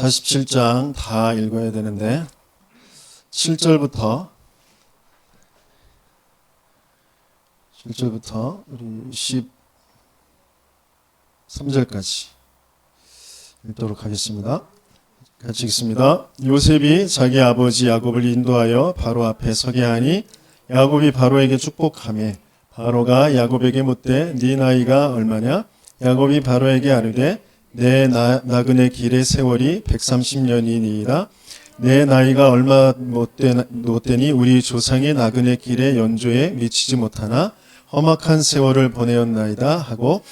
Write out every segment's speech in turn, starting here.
47장 다 읽어야 되는데 7절부터 우리 13절까지 읽도록 하겠습니다. 같이 읽습니다. 요셉이 자기 아버지 야곱을 인도하여 바로 앞에 서게 하니 야곱이 바로에게 축복하며 바로가 야곱에게 묻되 네 나이가 얼마냐? 야곱이 바로에게 아뢰되 내 나그네 길의 세월이 130년이니이다. 내 나이가 얼마 못되니 우리 조상의 나그네 길의 연조에 미치지 못하나 험악한 세월을 보내었나이다 하고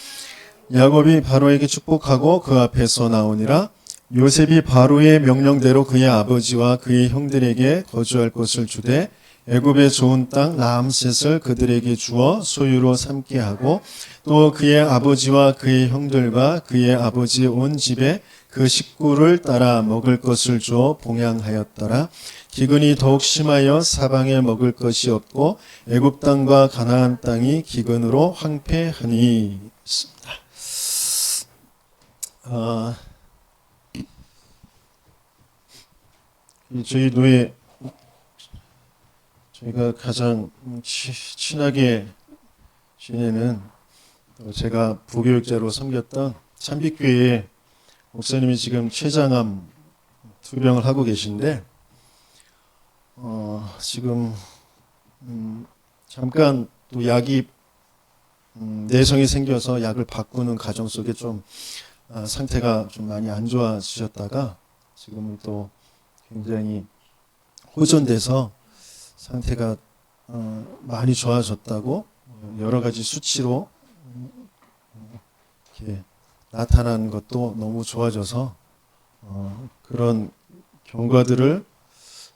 야곱이 바로에게 축복하고 그 앞에서 나오니라. 요셉이 바로의 명령대로 그의 아버지와 그의 형들에게 거주할 것을 주되 애굽의 좋은 땅 라암셋을 그들에게 주어 소유로 삼게 하고 또 그의 아버지와 그의 형들과 그의 아버지의 온 집에 그 식구를 따라 먹을 것을 주어 봉양하였더라. 기근이 더욱 심하여 사방에 먹을 것이 없고 애굽 땅과 가나안 땅이 기근으로 황폐하니. 저희 노예 저희가 가장 친하게 지내는 제가 부교육자로 섬겼던 참빛교회의 목사님이 지금 췌장암 투병을 하고 계신데 지금 잠깐 또 약이 내성이 생겨서 약을 바꾸는 과정 속에 좀 상태가 좀 많이 안 좋아지셨다가 지금은 또 굉장히 호전돼서 상태가 많이 좋아졌다고 여러 가지 수치로 이렇게 나타난 것도 너무 좋아져서 그런 경과들을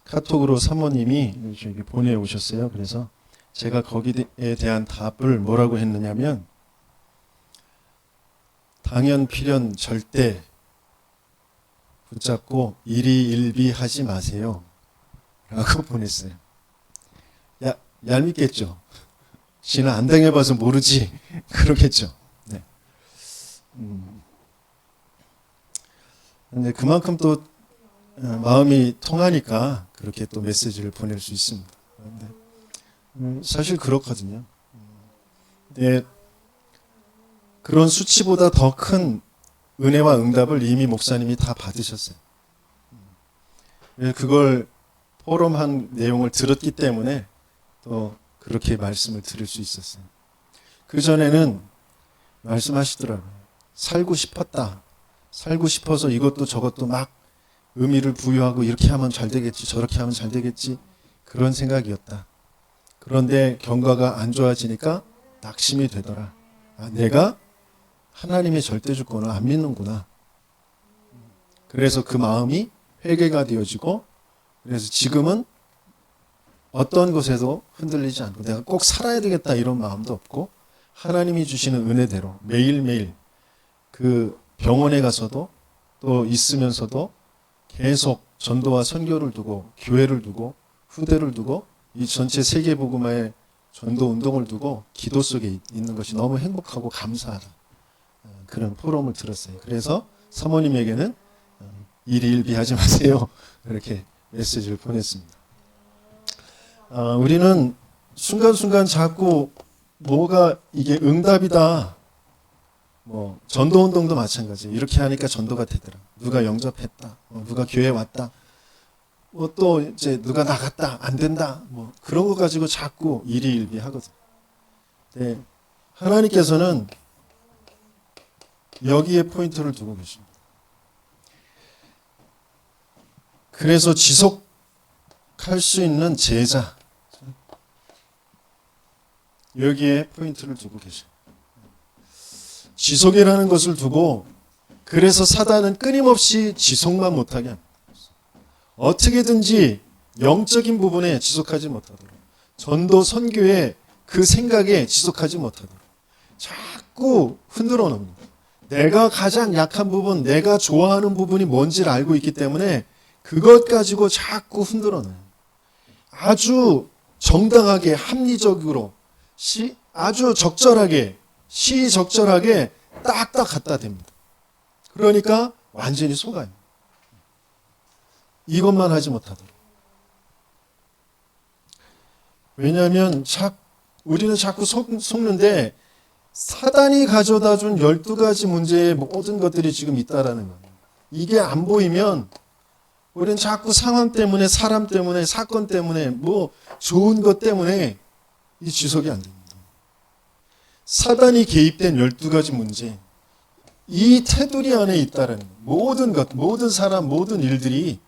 카톡으로 사모님이 저에게 보내오셨어요. 그래서 제가 거기에 대한 답을 뭐라고 했느냐면 당연 필연 절대 붙잡고 일희일비하지 마세요 라고 보냈어요. 얄밉겠죠. 지는 안 당해봐서 모르지 그러겠죠. 네. 근데 그만큼 또 마음이 통하니까 그렇게 또 메시지를 보낼 수 있습니다. 그런데 사실 그렇거든요. 근데 그런 수치보다 더 큰 은혜와 응답을 이미 목사님이 다 받으셨어요. 그걸 포럼한 내용을 들었기 때문에 또 그렇게 말씀을 드릴 수 있었어요. 그전에는 말씀하시더라고요. 살고 싶었다. 살고 싶어서 이것도 저것도 막 의미를 부여하고 이렇게 하면 잘 되겠지, 저렇게 하면 잘 되겠지, 그런 생각이었다. 그런데 경과가 안 좋아지니까 낙심이 되더라. 내가 하나님의 절대주권을 안 믿는구나. 그래서 그 마음이 회개가 되어지고, 그래서 지금은 어떤 것에도 흔들리지 않고 내가 꼭 살아야 되겠다 이런 마음도 없고 하나님이 주시는 은혜대로 매일매일 그 병원에 가서도 또 있으면서도 계속 전도와 선교를 두고 교회를 두고 후대를 두고 이 전체 세계복음화의 전도 운동을 두고 기도 속에 있는 것이 너무 행복하고 감사하다. 그런 포럼을 들었어요. 그래서 사모님에게는 일희일비하지 마세요. 이렇게 메시지를 보냈습니다. 우리는 순간순간 자꾸 뭐가 이게 응답이다. 뭐 전도운동도 마찬가지. 이렇게 하니까 전도가 되더라. 누가 영접했다. 누가 교회에 왔다. 뭐 또 이제 누가 나갔다. 안 된다. 뭐 그런 거 가지고 자꾸 일희일비 하거든. 네. 하나님께서는 여기에 포인트를 두고 계십니다. 그래서 지속할 수 있는 제자, 여기에 포인트를 두고 계셔요. 지속이라는 것을 두고 그래서 사단은 끊임없이 지속만 못하게 합니다. 어떻게든지 영적인 부분에 지속하지 못하도록, 전도 선교의 그 생각에 지속하지 못하도록 자꾸 흔들어 놓습니다. 내가 가장 약한 부분, 내가 좋아하는 부분이 뭔지를 알고 있기 때문에 그것 가지고 자꾸 흔들어 놔요. 아주 정당하게 합리적으로 아주 적절하게 시적절하게 딱딱 갖다 댑니다. 그러니까 완전히 속아요. 이것만 하지 못하도록. 왜냐하면 우리는 자꾸 속는데 사단이 가져다 준 12가지 문제의 모든 것들이 지금 있다라는 거예요. 이게 안 보이면 우리는 자꾸 상황 때문에, 사람 때문에, 사건 때문에, 뭐 좋은 것 때문에 이 지속이 안 됩니다. 사단이 개입된 12가지 문제, 이 테두리 안에 있다라는 거예요. 모든 것, 모든 사람, 모든 일들이.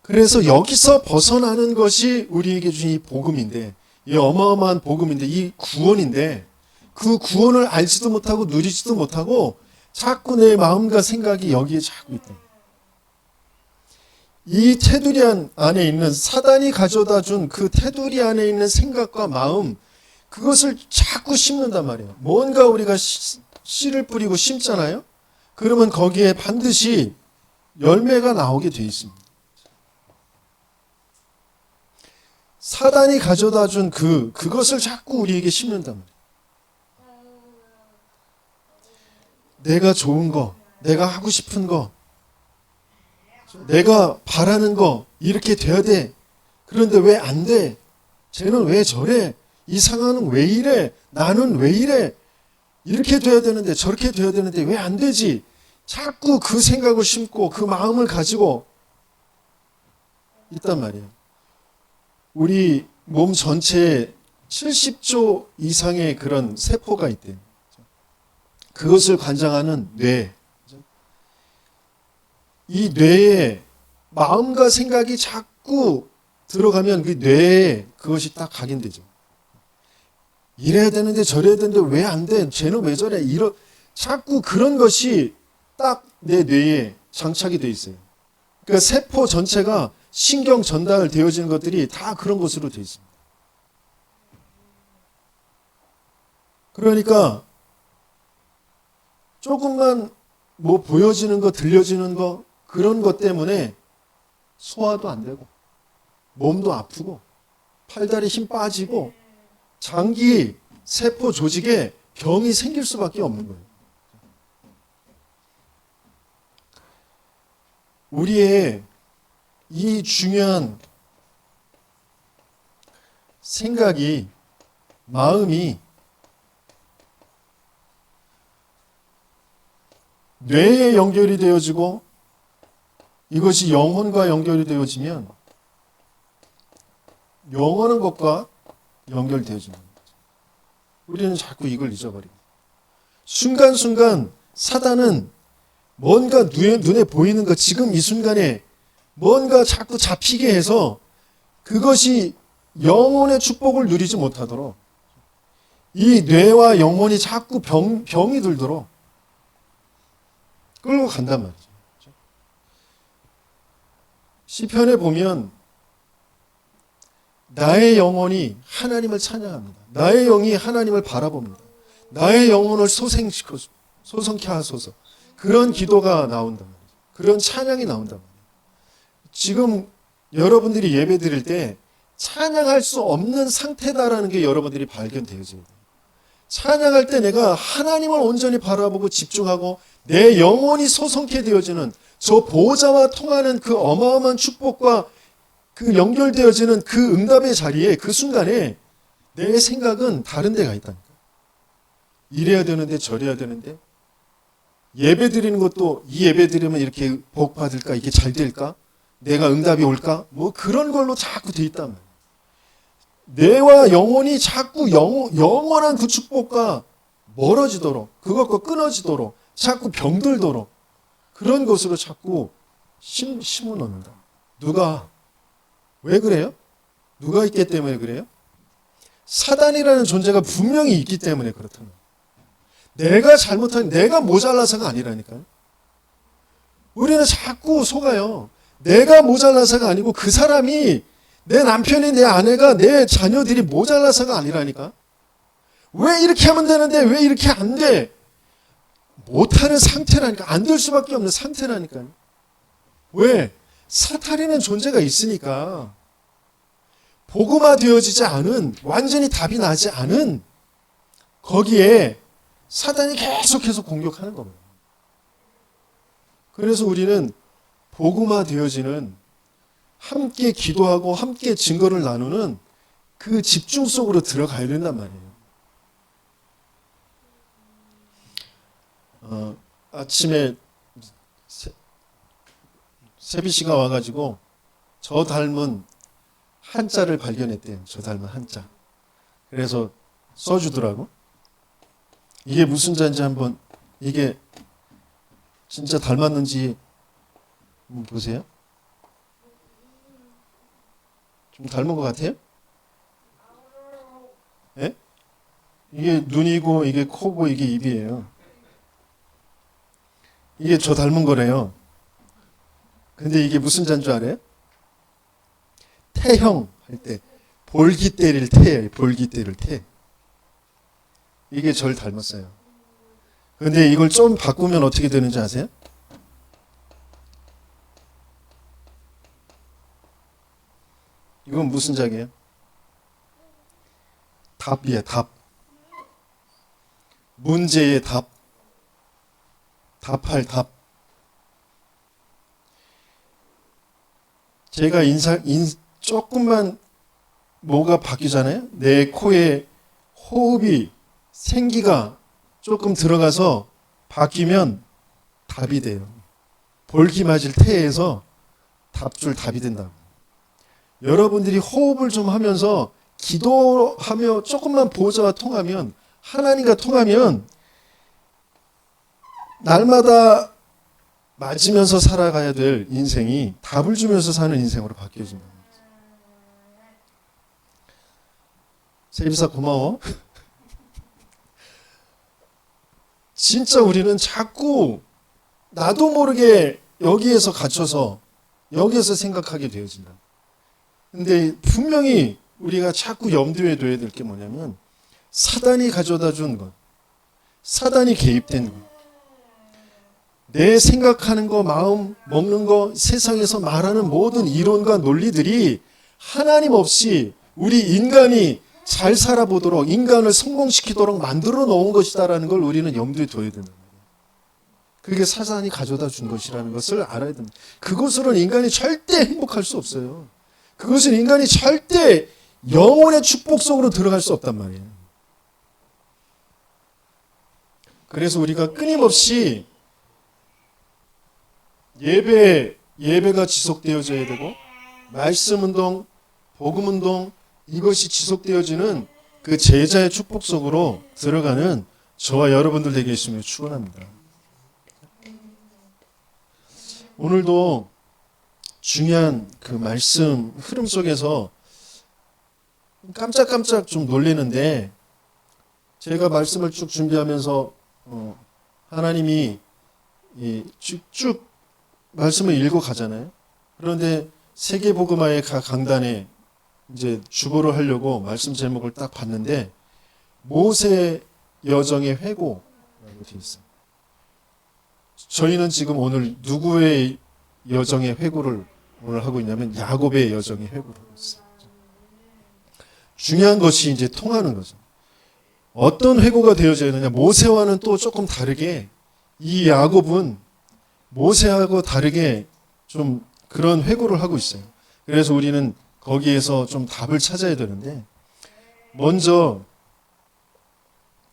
그래서 여기서 벗어나는 것이 우리에게 주신 이 복음인데, 이 어마어마한 복음인데, 이 구원인데, 그 구원을 알지도 못하고 누리지도 못하고 자꾸 내 마음과 생각이 여기에 자꾸 있다. 이 테두리 안에 있는, 사단이 가져다 준 그 테두리 안에 있는 생각과 마음, 그것을 자꾸 심는단 말이에요. 뭔가 우리가 씨를 뿌리고 심잖아요. 그러면 거기에 반드시 열매가 나오게 돼 있습니다. 사단이 가져다 준 그것을 자꾸 우리에게 심는단 말이에요. 내가 좋은 거, 내가 하고 싶은 거, 내가 바라는 거, 이렇게 돼야 돼. 그런데 왜 안 돼? 쟤는 왜 저래? 이 상황은 왜 이래? 나는 왜 이래? 이렇게 돼야 되는데, 저렇게 돼야 되는데 왜 안 되지? 자꾸 그 생각을 심고 그 마음을 가지고 있단 말이에요. 우리 몸 전체에 70조 이상의 그런 세포가 있대요. 그것을 관장하는 뇌. 이 뇌에 마음과 생각이 자꾸 들어가면 그 뇌에 그것이 딱 각인되죠. 이래야 되는데 저래야 되는데 왜 안 돼? 쟤는 왜 저래? 자꾸 그런 것이 딱 내 뇌에 장착이 돼 있어요. 그러니까 세포 전체가 신경 전달되어지는 것들이 다 그런 것으로 되어 있습니다. 그러니까 조금만 뭐 보여지는 거, 들려지는 거, 그런 것 때문에 소화도 안 되고, 몸도 아프고, 팔다리 힘 빠지고, 장기 세포 조직에 병이 생길 수밖에 없는 거예요. 우리의 이 중요한 생각이, 마음이 뇌에 연결이 되어지고 이것이 영혼과 연결이 되어지면 영원한 것과 연결되어지는 거죠. 우리는 자꾸 이걸 잊어버리고, 순간순간 사단은 뭔가 눈에 보이는 것, 지금 이 순간에 뭔가 자꾸 잡히게 해서 그것이 영혼의 축복을 누리지 못하도록, 이 뇌와 영혼이 자꾸 병이 들도록 끌고 간단 말이죠. 시편에 보면 나의 영혼이 하나님을 찬양합니다. 나의 영이 하나님을 바라봅니다. 나의 영혼을 소생케 하소서. 그런 기도가 나온단 말이죠. 그런 찬양이 나온단 말이에요. 지금 여러분들이 예배 드릴 때 찬양할 수 없는 상태다라는 게 여러분들이 발견되어져야 돼요. 찬양할 때 내가 하나님을 온전히 바라보고 집중하고 내 영혼이 소성케 되어지는, 저 보호자와 통하는 그 어마어마한 축복과 그 연결되어지는 그 응답의 자리에, 그 순간에 내 생각은 다른 데가 있다니까. 이래야 되는데 저래야 되는데, 예배 드리는 것도 이 예배 드리면 이렇게 복 받을까, 이게 잘 될까, 내가 응답이 올까, 뭐 그런 걸로 자꾸 돼 있단 말이에요. 뇌와 영혼이 자꾸 영원한 그 축복과 멀어지도록, 그것과 끊어지도록, 자꾸 병들도록 그런 것으로 자꾸 심어 놓는다. 누가? 왜 그래요? 누가 있기 때문에 그래요? 사단이라는 존재가 분명히 있기 때문에 그렇다는 거예요. 내가 잘못한, 내가 모자라서가 아니라니까요. 우리는 자꾸 속아요. 내가 모자라서가 아니고 그 사람이, 내 남편이, 내 아내가, 내 자녀들이 모자라서가 아니라니까. 왜 이렇게 하면 되는데 왜 이렇게 안 돼? 못하는 상태라니까. 안 될 수밖에 없는 상태라니까요. 왜? 사탄이라는 존재가 있으니까. 복음화되어지지 않은, 완전히 답이 나지 않은 거기에 사단이 계속해서 공격하는 겁니다. 그래서 우리는 복음화 되어지는, 함께 기도하고 함께 증거를 나누는 그 집중 속으로 들어가야 된단 말이에요. 아침에 세비 씨가 와가지고 저 닮은 한자를 발견했대요. 저 닮은 한자. 그래서 써주더라고. 이게 무슨 자인지 한번, 이게 진짜 닮았는지 한번 보세요. 좀 닮은 것 같아요? 예? 이게 눈이고 이게 코고 이게 입이에요. 이게 저 닮은 거래요. 근데 이게 무슨 자인 줄 알아요? 태형 할 때 볼기 때릴 태예요. 볼기 때릴 태. 이게 절 닮았어요. 근데 이걸 좀 바꾸면 어떻게 되는지 아세요? 이건 무슨 자기예요? 답이에요. 답. 문제의 답. 답할 답. 제가 조금만 뭐가 바뀌잖아요. 내 코에 호흡이, 생기가 조금 들어가서 바뀌면 답이 돼요. 볼기 맞을 태에서 답줄 답이 된다고. 여러분들이 호흡을 좀 하면서 기도하며 조금만 보호자와 통하면, 하나님과 통하면 날마다 맞으면서 살아가야 될 인생이 답을 주면서 사는 인생으로 바뀌어진다. 세비사 고마워. 진짜 우리는 자꾸 나도 모르게 여기에서 갇혀서 여기에서 생각하게 되어진다. 근데 분명히 우리가 자꾸 염두에 둬야 될 게 뭐냐면, 사단이 가져다 준 것, 사단이 개입된 것, 내 생각하는 거, 마음 먹는 거, 세상에서 말하는 모든 이론과 논리들이 하나님 없이 우리 인간이 잘 살아보도록, 인간을 성공시키도록 만들어 놓은 것이다라는 걸 우리는 염두에 둬야 된다. 그게 사단이 가져다 준 것이라는 것을 알아야 됩니다. 그것으로는 인간이 절대 행복할 수 없어요. 그것은 인간이 절대 영혼의 축복 속으로 들어갈 수 없단 말이에요. 그래서 우리가 끊임없이 예배가 지속되어져야 되고, 말씀 운동, 복음 운동, 이것이 지속되어지는 그 제자의 축복 속으로 들어가는 저와 여러분들 되게 있음을 축원합니다. 오늘도 중요한 그 말씀 흐름 속에서 깜짝깜짝 좀 놀리는데, 제가 말씀을 쭉 준비하면서 하나님이 쭉 말씀을 읽어 가잖아요. 그런데 세계복음화의 강단에 이제 주보를 하려고 말씀 제목을 딱 봤는데, 모세 여정의 회고라고 되어 있어요. 저희는 지금 오늘 누구의 여정의 회고를 오늘 하고 있냐면, 야곱의 여정의 회고를 하고 있어요. 중요한 것이 이제 통하는 거죠. 어떤 회고가 되어져야 되느냐. 모세와는 또 조금 다르게, 이 야곱은 모세하고 다르게 좀 그런 회고를 하고 있어요. 그래서 우리는 거기에서 좀 답을 찾아야 되는데, 먼저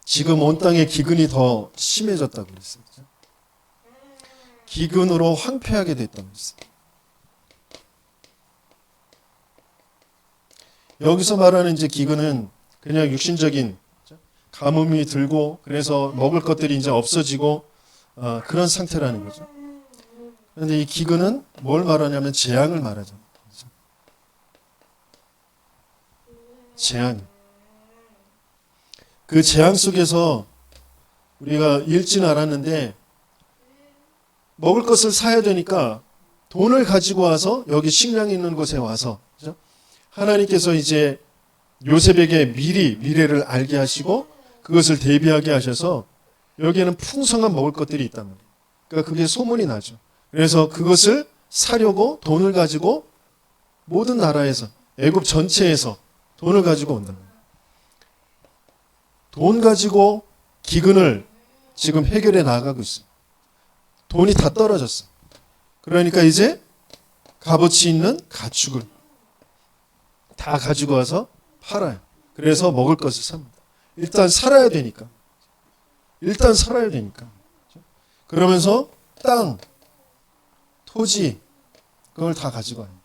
지금 온 땅의 기근이 더 심해졌다고 그랬어요. 기근으로 황폐하게 됐다고 그랬어요. 여기서 말하는 이제 기근은 그냥 육신적인 가뭄이 들고, 그래서 먹을 것들이 이제 없어지고 그런 상태라는 거죠. 그런데 이 기근은 뭘 말하냐면 재앙을 말하죠. 재앙. 그 재앙 속에서 우리가 읽지는 않았는데, 먹을 것을 사야 되니까 돈을 가지고 와서 여기 식량이 있는 곳에 와서, 그죠? 하나님께서 이제 요셉에게 미리 미래를 알게 하시고 그것을 대비하게 하셔서 여기에는 풍성한 먹을 것들이 있단 말이에요. 그러니까 그게 소문이 나죠. 그래서 그것을 사려고 돈을 가지고 모든 나라에서, 애굽 전체에서 돈을 가지고 온다. 돈 가지고 기근을 지금 해결해 나가고 있어요. 돈이 다 떨어졌어. 그러니까 이제 값어치 있는 가축을 다 가지고 와서 팔아요. 그래서 먹을 것을 삽니다. 일단 살아야 되니까. 일단 살아야 되니까. 그러면서 땅, 토지, 그걸 다 가지고 와요.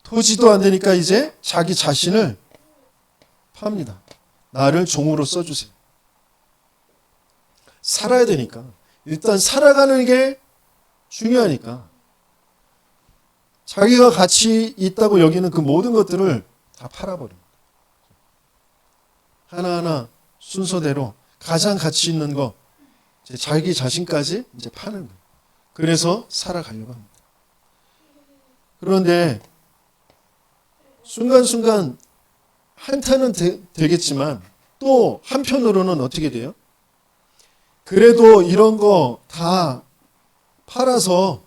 토지도 안 되니까 이제 자기 자신을 팝니다. 나를 종으로 써주세요. 살아야 되니까. 일단 살아가는 게 중요하니까. 자기가 가치 있다고 여기는 그 모든 것들을 다 팔아버립니다. 하나하나 순서대로 가장 가치 있는 거, 이제 자기 자신까지 이제 파는 거예요. 그래서 살아가려고 합니다. 그런데 순간순간 한탄은 되겠지만 또 한편으로는 어떻게 돼요? 그래도 이런 거 다 팔아서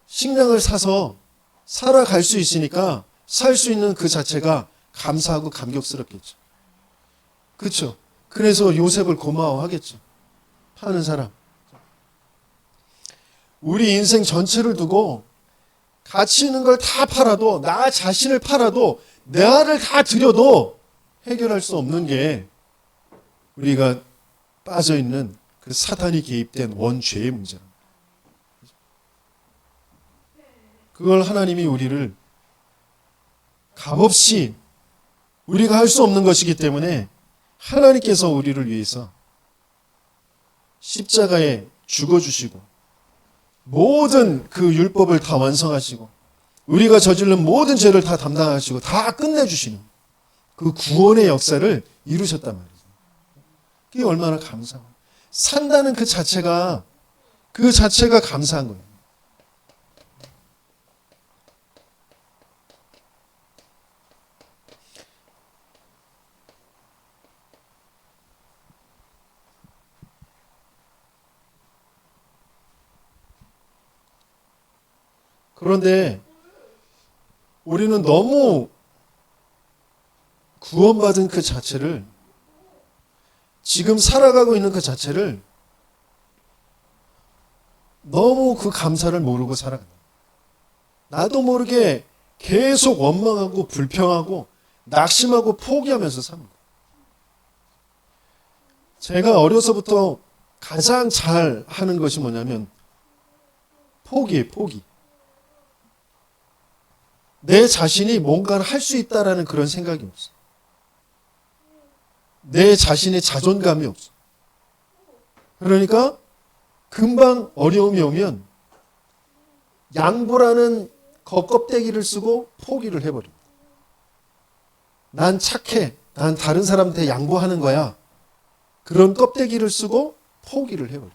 식량을 사서 살아갈 수 있으니까 살 수 있는 그 자체가 감사하고 감격스럽겠죠. 그렇죠? 그래서 요셉을 고마워하겠죠. 파는 사람. 우리 인생 전체를 두고 가치 있는 걸 다 팔아도, 나 자신을 팔아도, 나를 다 들여도 해결할 수 없는 게 우리가 빠져있는 그 사단이 개입된 원죄의 문제입니다. 그걸 하나님이 우리를 값없이 우리가 할 수 없는 것이기 때문에 하나님께서 우리를 위해서 십자가에 죽어주시고 모든 그 율법을 다 완성하시고 우리가 저지른 모든 죄를 다 담당하시고 다 끝내주시는 그 구원의 역사를 이루셨단 말이죠. 그게 얼마나 감사해요. 산다는 그 자체가 감사한 거예요. 그런데 우리는 너무 구원받은 그 자체를, 지금 살아가고 있는 그 자체를 너무 그 감사를 모르고 살아간다. 나도 모르게 계속 원망하고 불평하고 낙심하고 포기하면서 삽니다. 제가 어려서부터 가장 잘 하는 것이 뭐냐면 포기예요, 포기. 내 자신이 뭔가를 할 수 있다라는 그런 생각이 없어. 내 자신의 자존감이 없어. 그러니까 금방 어려움이 오면 양보라는 겉껍데기를 쓰고 포기를 해버립니다. 난 착해. 난 다른 사람한테 양보하는 거야. 그런 껍데기를 쓰고 포기를 해버려요.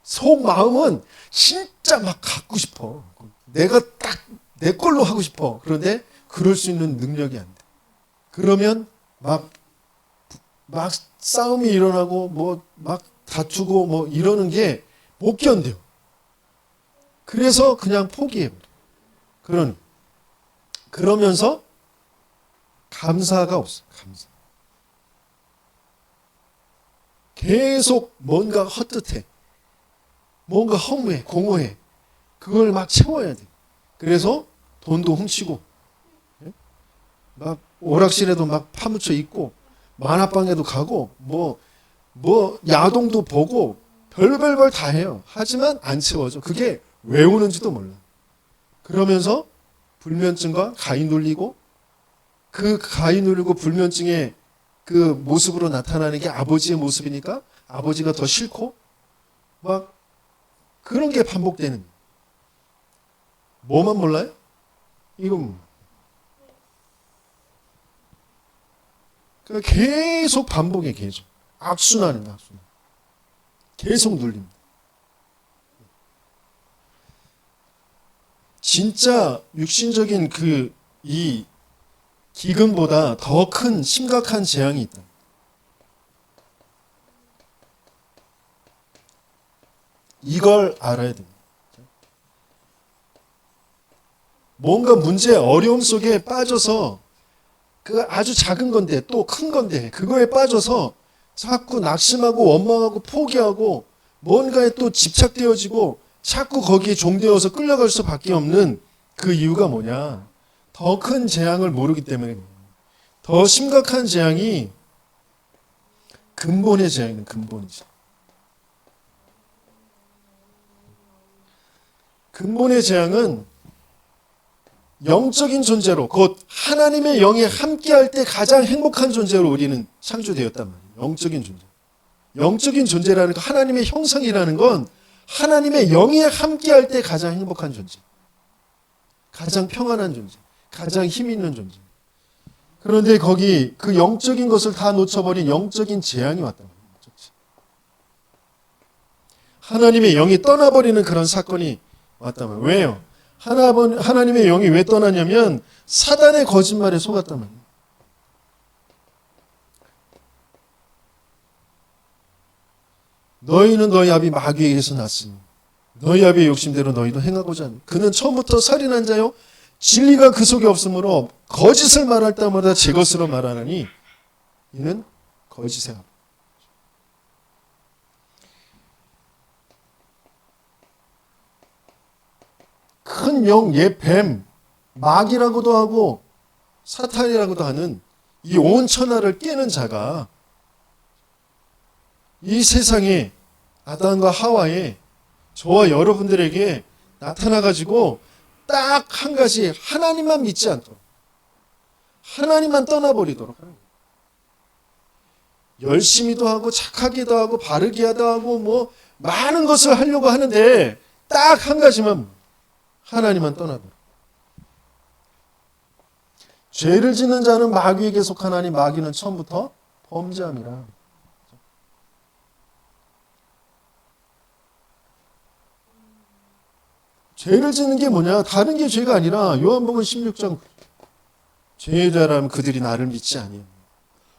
속마음은 진짜 막 갖고 싶어. 내가 딱 내 걸로 하고 싶어. 그런데 그럴 수 있는 능력이 안 돼. 그러면 막 싸움이 일어나고 막 다투고 이러는 게 못 견뎌요. 그래서 그냥 포기해버려. 그러면서 감사가 없어. 감사. 계속 뭔가 헛듯해. 뭔가 허무해. 공허해. 그걸 막 채워야 돼. 그래서 돈도 훔치고 막 오락실에도 막 파묻혀 있고 만화방에도 가고 야동도 보고 별별 다 해요. 하지만 안 채워져. 그게 왜 오는지도 몰라. 그러면서 불면증과 가위 눌리고 그 가위 눌리고 불면증의 그 모습으로 나타나는 게 아버지의 모습이니까 아버지가 더 싫고 막 그런 게 반복되는. 뭐만 몰라요? 이건 그러니까 계속 반복해. 계속 악순환입니다. 악순환. 계속 눌립니다. 진짜 육신적인 이 기근보다 더 큰 심각한 재앙이 있다. 이걸 알아야 됩니다. 뭔가 문제, 어려움 속에 빠져서 그 아주 작은 건데 또 큰 건데 그거에 빠져서 자꾸 낙심하고 원망하고 포기하고 뭔가에 또 집착되어지고 자꾸 거기에 종되어서 끌려갈 수밖에 없는 그 이유가 뭐냐? 더 큰 재앙을 모르기 때문에. 더 심각한 재앙이 근본의 재앙이는 근본이죠. 근본의 재앙은 영적인 존재로, 곧 하나님의 영이 함께할 때 가장 행복한 존재로 우리는 창조되었단 말이에요. 영적인 존재. 영적인 존재라는 거, 하나님의 형상이라는 건 하나님의 영이 함께할 때 가장 행복한 존재, 가장 평안한 존재, 가장 힘 있는 존재. 그런데 거기 그 영적인 것을 다 놓쳐버린 영적인 재앙이 왔단 말이에요. 하나님의 영이 떠나버리는 그런 사건이 왔단 말이에요. 왜요? 하나님의 영이 왜 떠나냐면 사단의 거짓말에 속았단 말이에요. 너희는 너희 아비 마귀에게서 났으니 너희 아비의 욕심대로 너희도 행하고자 하니 그는 처음부터 살인한 자요 진리가 그 속에 없으므로 거짓을 말할 때마다 제 것으로 말하느니 이는 거짓의 아비. 큰 영, 뱀, 마귀라고도 하고 사탄이라고도 하는 이 온 천하를 깨는 자가 이 세상에 아담과 하와에 저와 여러분들에게 나타나가지고 딱 한 가지, 하나님만 믿지 않도록, 하나님만 떠나버리도록 하는 거예요. 열심히도 하고 착하게도 하고 바르게 하도 하고 뭐 많은 것을 하려고 하는데 딱 한 가지만, 하나님만 떠나도록. 죄를 짓는 자는 마귀에게 속하나니 마귀는 처음부터 범죄함이라. 죄를 짓는 게 뭐냐? 다른 게 죄가 아니라 요한복음 16장 죄에 대하면 그들이 나를 믿지 아니하며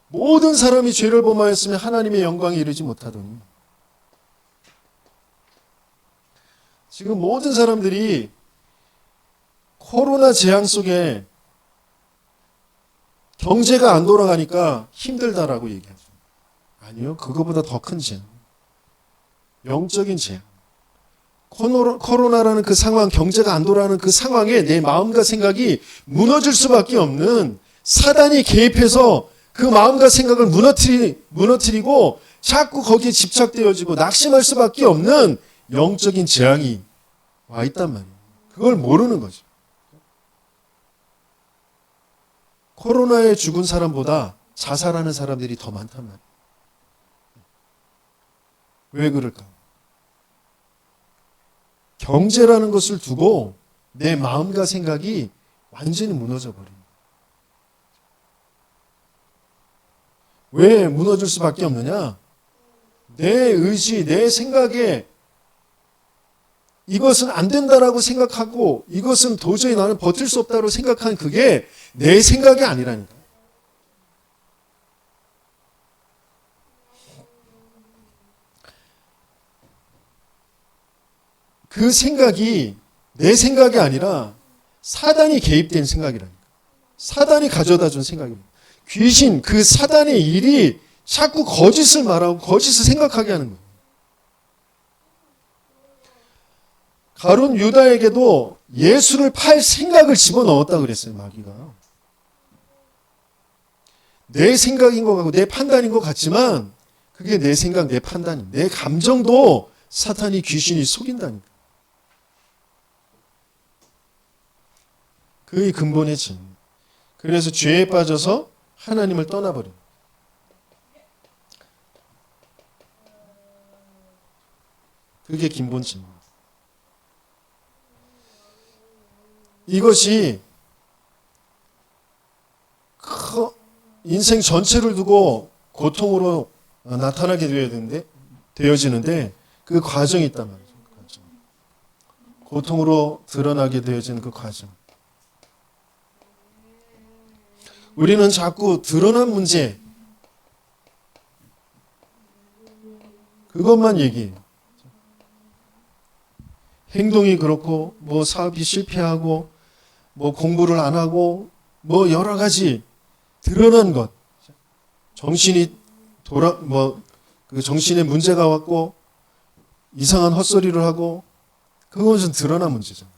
모든 사람이 죄를 범하였으면 하나님의 영광에 이르지 못하더니. 지금 모든 사람들이 코로나 재앙 속에 경제가 안 돌아가니까 힘들다라고 얘기하죠. 아니요. 그거보다 더 큰 재앙. 영적인 재앙. 코로나라는 그 상황, 경제가 안 돌아가는 그 상황에 내 마음과 생각이 무너질 수밖에 없는 사단이 개입해서 그 마음과 생각을 무너뜨리고 자꾸 거기에 집착되어지고 낙심할 수밖에 없는 영적인 재앙이 와 있단 말이에요. 그걸 모르는 거죠. 코로나에 죽은 사람보다 자살하는 사람들이 더 많단 말이에요. 왜 그럴까? 경제라는 것을 두고 내 마음과 생각이 완전히 무너져 버립니다. 왜 무너질 수밖에 없느냐? 내 의지, 내 생각에 이것은 안 된다라고 생각하고 이것은 도저히 나는 버틸 수 없다고 생각한 그게 내 생각이 아니라니까. 그 생각이 내 생각이 아니라 사단이 개입된 생각이라니까. 사단이 가져다 준 생각입니다. 귀신, 그 사단의 일이 자꾸 거짓을 말하고 거짓을 생각하게 하는 거예요. 가룟 유다에게도 예수를 팔 생각을 집어넣었다고 그랬어요, 마귀가. 내 생각인 것 같고 내 판단인 것 같지만 그게 내 생각, 내 판단, 내 감정도 사탄이 귀신이 속인다니까. 그의 근본의 죄. 그래서 죄에 빠져서 하나님을 떠나버립니다. 그게 근본죄입니다. 이것이 인생 전체를 두고 고통으로 나타나게 되어지는데 그 과정이 있단 말이죠. 고통으로 드러나게 되어지는 그 과정. 우리는 자꾸 드러난 문제, 그것만 얘기해요. 행동이 그렇고, 뭐 사업이 실패하고, 뭐 공부를 안 하고, 뭐 여러 가지 드러난 것. 정신이 그 정신에 문제가 왔고, 이상한 헛소리를 하고, 그것은 드러난 문제잖아요.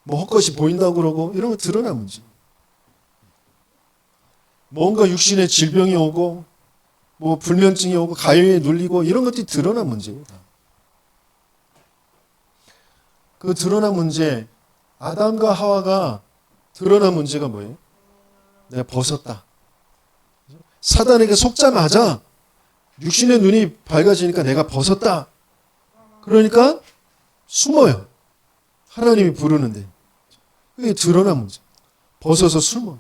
뭐 헛것이 보인다고 그러고 이런 건 드러난 문제. 뭔가 육신의 질병이 오고 뭐 불면증이 오고 가요에 눌리고 이런 것들이 드러난 문제예요. 그 드러난 문제, 아담과 하와가 드러난 문제가 뭐예요? 내가 벗었다. 사단에게 속자마자 육신의 눈이 밝아지니까 내가 벗었다. 그러니까 숨어요. 하나님이 부르는데. 그게 드러난 문제. 벗어서 숨어요.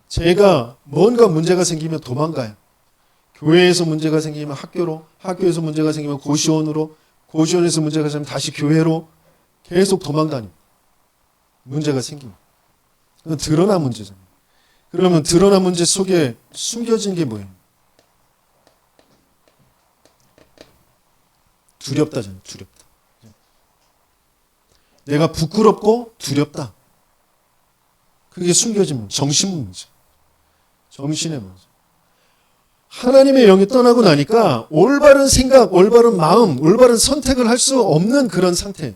제가 뭔가 문제가 생기면 도망가요. 교회에서 문제가 생기면 학교로, 학교에서 문제가 생기면 고시원으로, 고시원에서 문제가 생기면 다시 교회로 계속 도망다니고 문제가 생깁니다. 그건 드러난 문제잖아요. 그러면 드러난 문제 속에 숨겨진 게 뭐예요? 두렵다잖아요. 두렵다. 내가 부끄럽고 두렵다. 그게 숨겨진 문제. 정신 문제. 정신의 문제. 하나님의 영이 떠나고 나니까 올바른 생각, 올바른 마음, 올바른 선택을 할 수 없는 그런 상태.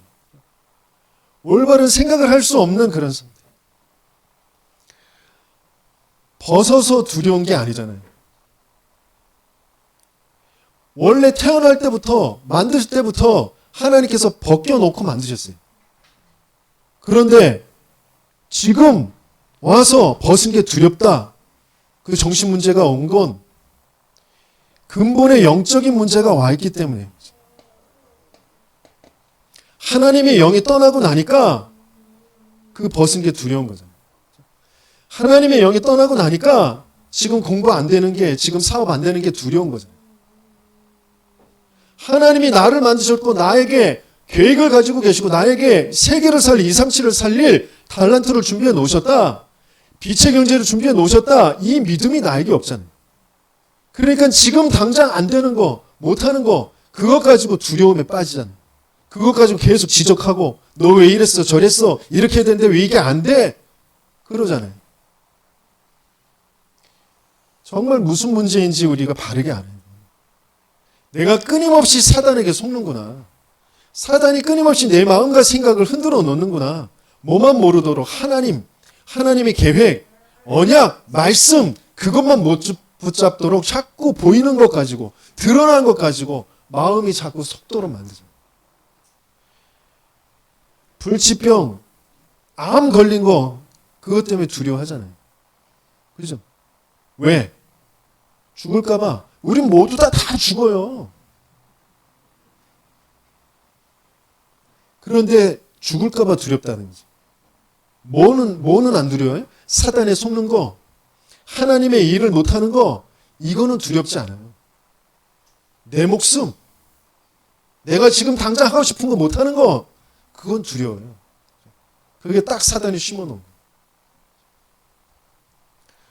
올바른 생각을 할 수 없는 그런 상태. 벗어서 두려운 게 아니잖아요. 원래 태어날 때부터, 만드실 때부터 하나님께서 벗겨놓고 만드셨어요. 그런데 지금 와서 벗은 게 두렵다. 그 정신 문제가 온 건 근본의 영적인 문제가 와 있기 때문에 하나님의 영이 떠나고 나니까 그 벗은 게 두려운 거잖아요. 하나님의 영이 떠나고 나니까 지금 공부 안 되는 게, 지금 사업 안 되는 게 두려운 거잖아요. 하나님이 나를 만드셨고 나에게 계획을 가지고 계시고 나에게 세계를 살릴, 237을 살릴 달란트를 준비해 놓으셨다. 빛의 경제를 준비해 놓으셨다. 이 믿음이 나에게 없잖아요. 그러니까 지금 당장 안 되는 거, 못하는 거, 그것 가지고 두려움에 빠지잖아요. 그것 가지고 계속 지적하고 너 왜 이랬어 저랬어 이렇게 해야 되는데 왜 이게 안 돼? 그러잖아요. 정말 무슨 문제인지 우리가 바르게 알아요. 내가 끊임없이 사단에게 속는구나. 사단이 끊임없이 내 마음과 생각을 흔들어 놓는구나. 뭐만 모르도록 하나님의 계획, 언약, 말씀 그것만 못 붙잡도록 자꾸 보이는 것 가지고 드러난 것 가지고 마음이 자꾸 속도로 만들죠. 불치병, 암 걸린 거 그것 때문에 두려워하잖아요. 그죠? 왜? 죽을까 봐. 우린 모두 다 죽어요. 그런데 죽을까 봐 두렵다는 거지. 뭐는 안 두려워요? 사단에 속는 거, 하나님의 일을 못하는 거, 이거는 두렵지 않아요. 내 목숨, 내가 지금 당장 하고 싶은 거 못하는 거, 그건 두려워요. 그게 딱 사단이 심어놓은 거예요.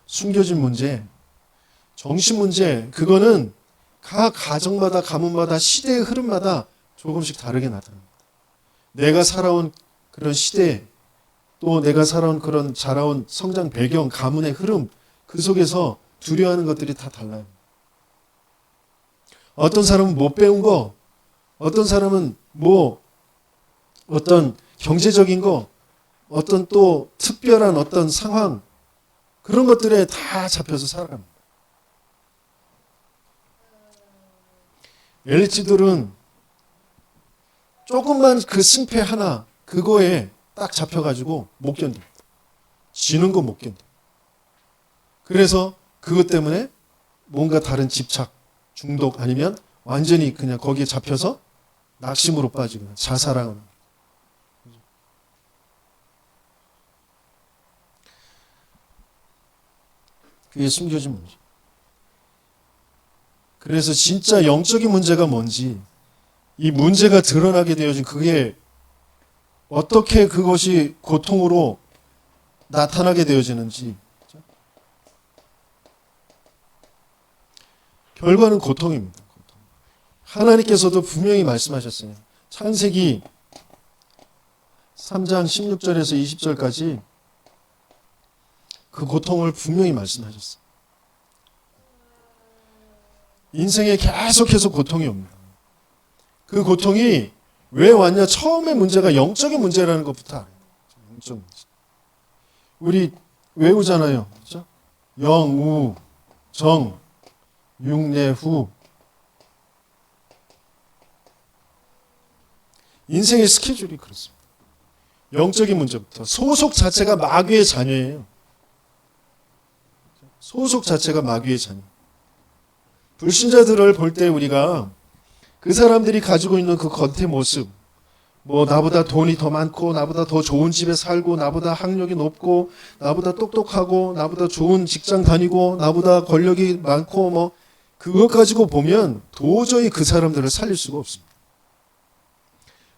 숨겨진 문제, 정신 문제, 그거는 각 가정마다, 가문마다, 시대의 흐름마다 조금씩 다르게 나타납니다. 내가 살아온 그런 시대, 또 내가 살아온 그런 자라온 성장 배경, 가문의 흐름, 그 속에서 두려워하는 것들이 다 달라요. 어떤 사람은 못 배운 거, 어떤 사람은 어떤 경제적인 거, 어떤 또 특별한 어떤 상황, 그런 것들에 다 잡혀서 살아갑니다. 엘리트들은 조금만 그 승패 하나, 그거에 딱 잡혀가지고 못 견뎌. 지는 거 못 견뎌. 그래서 그것 때문에 뭔가 다른 집착, 중독 아니면 완전히 그냥 거기에 잡혀서 낙심으로 빠지거나 자살하거나. 그게 숨겨진 문제. 그래서 진짜 영적인 문제가 뭔지, 이 문제가 드러나게 되어진 그게 어떻게 그것이 고통으로 나타나게 되어지는지. 결과는 고통입니다. 하나님께서도 분명히 말씀하셨어요. 창세기 3장 16절에서 20절까지 그 고통을 분명히 말씀하셨어요. 인생에 계속해서 고통이 옵니다. 그 고통이 왜 왔냐? 처음에 문제가 영적인 문제라는 것부터 알아요. 영적 문제. 우리 외우잖아요. 그렇죠? 영, 우, 정, 육내, 후. 인생의 스케줄이 그렇습니다. 영적인 문제부터. 소속 자체가 마귀의 자녀예요. 소속 자체가 마귀의 자녀. 불신자들을 볼 때 우리가 그 사람들이 가지고 있는 그 겉의 모습, 뭐 나보다 돈이 더 많고, 나보다 더 좋은 집에 살고, 나보다 학력이 높고, 나보다 똑똑하고, 나보다 좋은 직장 다니고, 나보다 권력이 많고, 뭐 그것 가지고 보면 도저히 그 사람들을 살릴 수가 없습니다.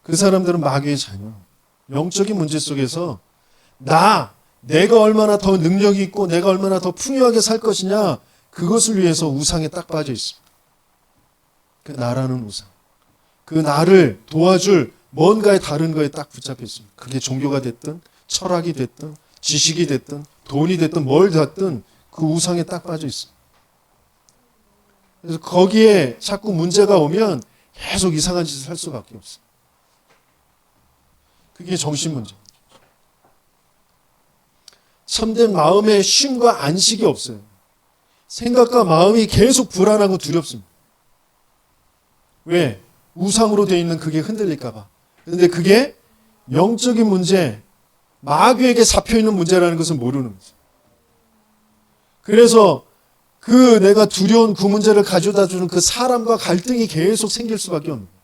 그 사람들은 마귀의 자녀. 영적인 문제 속에서 내가 얼마나 더 능력이 있고 내가 얼마나 더 풍요하게 살 것이냐, 그것을 위해서 우상에 딱 빠져 있습니다. 그 나라는 우상. 그 나를 도와줄 뭔가의 다른 거에 딱 붙잡혀 있습니다. 그게 종교가 됐든 철학이 됐든 지식이 됐든 돈이 됐든 뭘 됐든 그 우상에 딱 빠져 있습니다. 그래서 거기에 자꾸 문제가 오면 계속 이상한 짓을 할 수밖에 없어요. 그게 정신 문제. 참된 마음의 쉼과 안식이 없어요. 생각과 마음이 계속 불안하고 두렵습니다. 왜? 우상으로 되어 있는 그게 흔들릴까 봐. 그런데 그게 영적인 문제, 마귀에게 잡혀있는 문제라는 것을 모르는 거죠. 그래서 그 내가 두려운 그 문제를 가져다 주는 그 사람과 갈등이 계속 생길 수밖에 없는 거예요.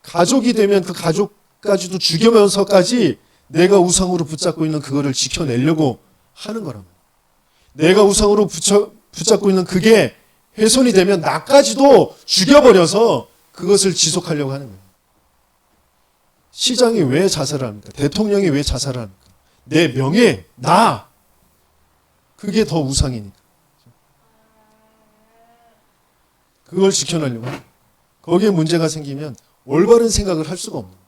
가족이 되면 그 가족까지도 죽여면서까지 내가 우상으로 붙잡고 있는 그거를 지켜내려고 하는 거란 말이에요. 내가 우상으로 붙잡고 있는 그게 훼손이 되면 나까지도 죽여버려서 그것을 지속하려고 하는 거예요. 시장이 왜 자살을 합니까? 대통령이 왜 자살을 합니까? 내 명예, 그게 더 우상이니까. 그걸 지켜내려고 해요. 거기에 문제가 생기면 올바른 생각을 할 수가 없는 거예요.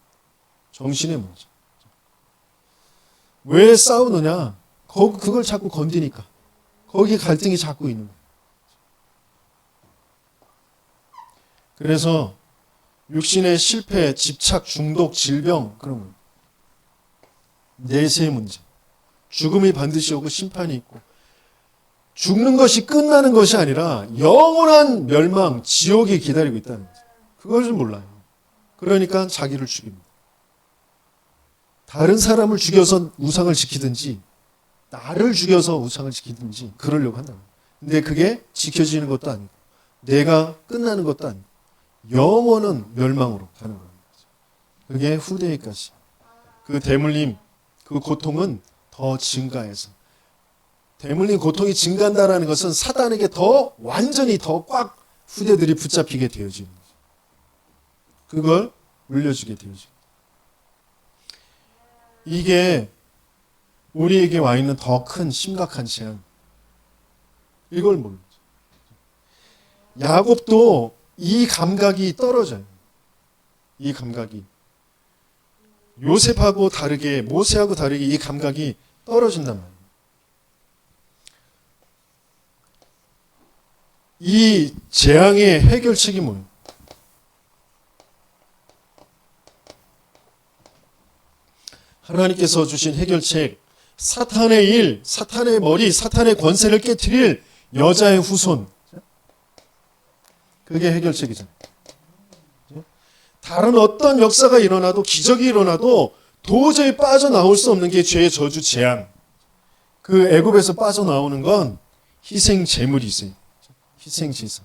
정신의 문제. 왜 싸우느냐? 그걸 자꾸 건드니까. 거기에 갈등이 자꾸 있는 거예요. 그래서 육신의 실패, 집착, 중독, 질병, 그런 거. 내세의 문제. 죽음이 반드시 오고 심판이 있고, 죽는 것이 끝나는 것이 아니라 영원한 멸망, 지옥이 기다리고 있다는 거죠. 그걸 몰라요. 그러니까 자기를 죽입니다. 다른 사람을 죽여서 우상을 지키든지 나를 죽여서 우상을 지키든지 그러려고 한다. 근데 그게 지켜지는 것도 아니고 내가 끝나는 것도 아니고 영원은 멸망으로 가는 겁니다. 그게 후대에까지. 그 대물림, 그 고통은 더 증가해서. 대물림 고통이 증가한다는 것은 사단에게 더 완전히 더 꽉 후대들이 붙잡히게 되어지는 거죠. 그걸 물려주게 되어지고. 이게 우리에게 와 있는 더 큰 심각한 재앙. 이걸 모르죠. 야곱도 이 감각이 떨어져요. 이 감각이. 요셉하고 다르게, 모세하고 다르게 이 감각이 떨어진단 말이에요. 이 재앙의 해결책이 뭐예요? 하나님께서 주신 해결책, 사탄의 일, 사탄의 머리, 사탄의 권세를 깨트릴 여자의 후손. 그게 해결책이잖아요. 다른 어떤 역사가 일어나도, 기적이 일어나도 도저히 빠져나올 수 없는 게 죄의 저주 재앙. 그 애굽에서 빠져나오는 건 희생 제물이 있어요. 희생 제사.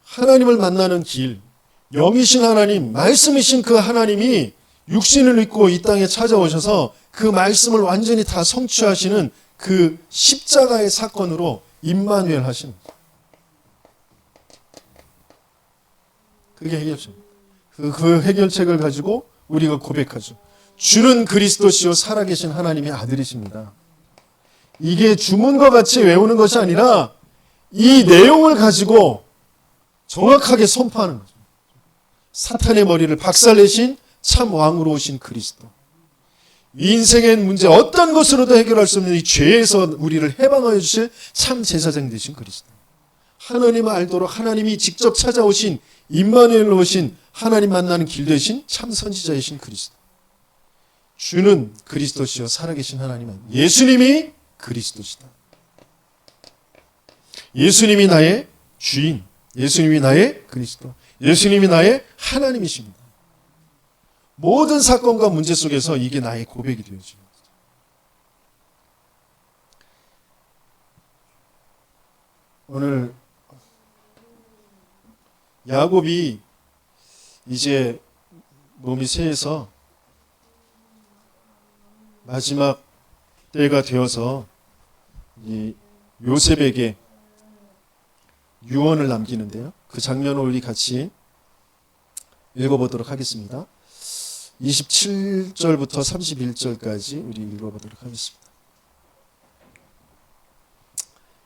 하나님을 만나는 길, 영이신 하나님, 말씀이신 그 하나님이 육신을 입고 이 땅에 찾아오셔서 그 말씀을 완전히 다 성취하시는 그 십자가의 사건으로 임마누엘 하시는 거죠. 그게 해결책입니다. 그 해결책을 가지고 우리가 고백하죠. 주는 그리스도시요 살아계신 하나님의 아들이십니다. 이게 주문과 같이 외우는 것이 아니라 이 내용을 가지고 정확하게 선포하는 거죠. 사탄의 머리를 박살내신 참 왕으로 오신 그리스도. 인생의 문제 어떤 것으로도 해결할 수 없는 이 죄에서 우리를 해방하여 주실 참 제사장 되신 그리스도. 하나님을 알도록 하나님이 직접 찾아오신 임마누엘로 오신 하나님 만나는 길 되신 참 선지자이신 그리스도. 주는 그리스도시요 살아계신 하나님은 예수님이 그리스도시다. 예수님이 나의 주인, 예수님이 나의 그리스도, 예수님이 나의 하나님이십니다. 모든 사건과 문제 속에서 이게 나의 고백이 되어집니다. 오늘 야곱이 이제 몸이 쇠해서 마지막 때가 되어서 이 요셉에게 유언을 남기는데요. 그 장면을 우리 같이 읽어보도록 하겠습니다. 27절부터 31절까지 우리 읽어보도록 하겠습니다.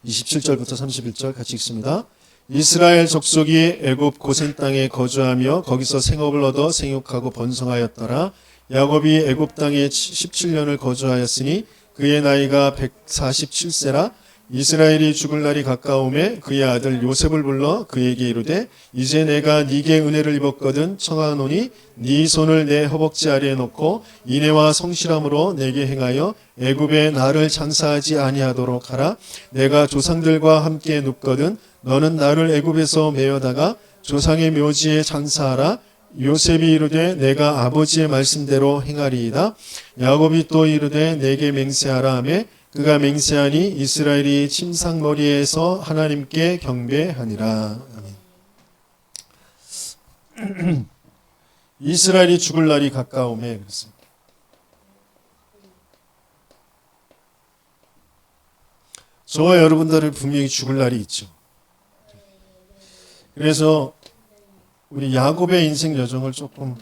27절부터 31절 같이 읽습니다. 이스라엘 족속이 애굽 고센 땅에 거주하며 거기서 생업을 얻어 생육하고 번성하였더라. 야곱이 애굽 땅에 17년을 거주하였으니 그의 나이가 147세라. 이스라엘이 죽을 날이 가까움에 그의 아들 요셉을 불러 그에게 이르되 이제 내가 네게 은혜를 입었거든 청하노니 네 손을 내 허벅지 아래에 놓고 인애와 성실함으로 내게 행하여 애굽에 나를 장사하지 아니하도록 하라. 내가 조상들과 함께 눕거든 너는 나를 애굽에서 메어다가 조상의 묘지에 장사하라. 요셉이 이르되 내가 아버지의 말씀대로 행하리이다. 야곱이 또 이르되 내게 맹세하라 하며 그가 맹세하니 이스라엘이 침상머리에서 하나님께 경배하니라. 아멘. 이스라엘이 죽을 날이 가까움에 그렇습니다. 저와 여러분들은 분명히 죽을 날이 있죠. 그래서 우리 야곱의 인생 여정을 조금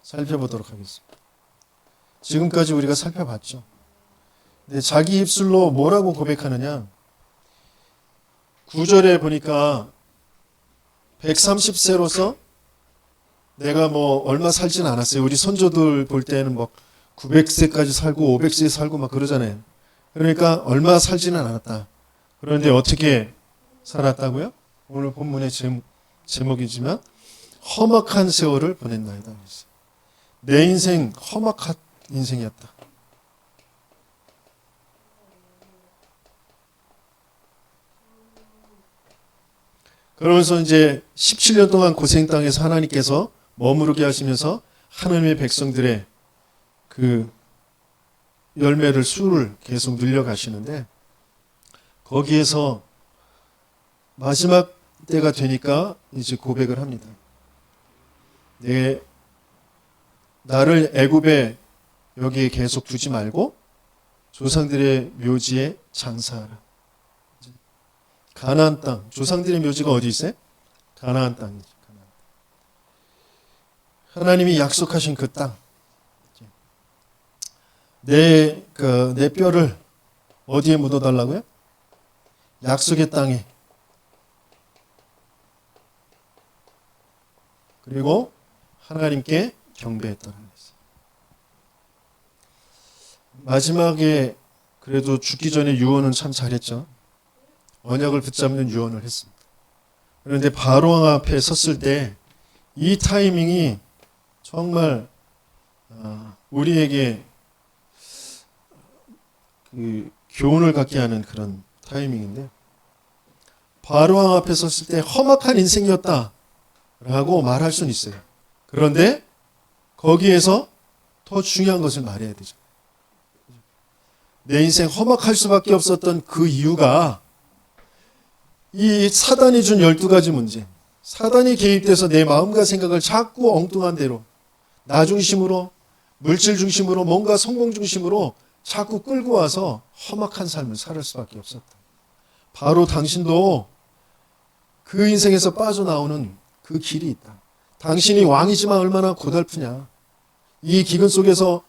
살펴보도록 하겠습니다. 지금까지 우리가 살펴봤죠. 근데 자기 입술로 뭐라고 고백하느냐? 9절에 보니까 130세로서 내가 뭐 얼마 살진 않았어요. 우리 선조들 볼 때는 뭐 900세까지 살고 500세 살고 막 그러잖아요. 그러니까 얼마 살지는 않았다. 그런데 어떻게 살았다고요? 오늘 본문의 제목이지만 험악한 세월을 보냈나이다. 내 인생 험악한 인생이었다. 그러면서 이제 17년 동안 고생 땅에서 하나님께서 머무르게 하시면서 하나님의 백성들의 그 열매를 수를 계속 늘려가시는데 거기에서 마지막 때가 되니까 이제 고백을 합니다. 나를 애굽에 여기에 계속 두지 말고 조상들의 묘지에 장사하라. 가나안 땅. 조상들의 묘지가 어디 있어요? 가나안 땅이죠. 하나님이 약속하신 그 땅. 내 뼈를 어디에 묻어달라고요? 약속의 땅에. 그리고 하나님께 경배했더라. 마지막에 그래도 죽기 전에 유언은 참 잘했죠. 언약을 붙잡는 유언을 했습니다. 그런데 바로왕 앞에 섰을 때 이 타이밍이 정말 우리에게 그 교훈을 갖게 하는 그런 타이밍인데 바로왕 앞에 섰을 때 험악한 인생이었다 라고 말할 수는 있어요. 그런데 거기에서 더 중요한 것을 말해야 되죠. 내 인생 험악할 수밖에 없었던 그 이유가 이 사단이 준 12가지 문제, 사단이 개입돼서 내 마음과 생각을 자꾸 엉뚱한 대로 나 중심으로, 물질 중심으로, 뭔가 성공 중심으로 자꾸 끌고 와서 험악한 삶을 살 수밖에 없었다. 바로 당신도 그 인생에서 빠져나오는 그 길이 있다. 당신이 왕이지만 얼마나 고달프냐. 이 기근 속에서